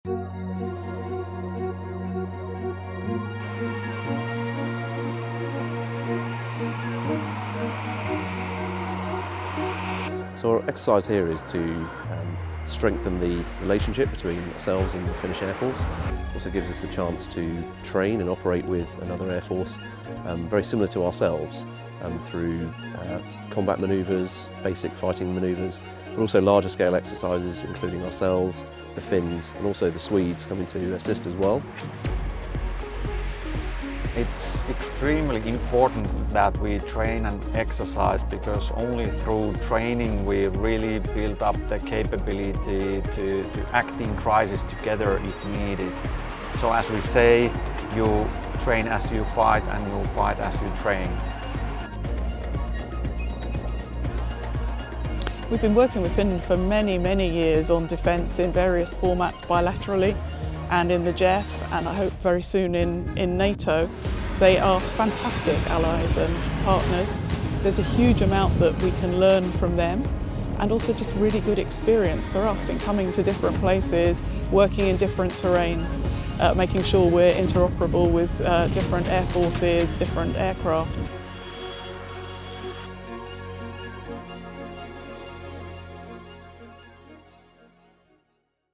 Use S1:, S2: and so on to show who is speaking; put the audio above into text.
S1: So our exercise here is to strengthen the relationship between ourselves and the Finnish Air Force. It also gives us a chance to train and operate with another Air Force very similar to ourselves through combat manoeuvres, basic fighting manoeuvres, but also larger scale exercises including ourselves, the Finns and also the Swedes coming to assist as well.
S2: It's extremely important that we train and exercise, because only through training we really build up the capability to act in crisis together if needed. So as we say, you train as you fight and you fight as you train.
S3: We've been working with Finland for many years on defence in various formats bilaterally and in the JEF, and I hope very soon in NATO. They are fantastic allies and partners. There's a huge amount that we can learn from them, and also just really good experience for us in coming to different places, working in different terrains, making sure we're interoperable with different air forces, different aircraft.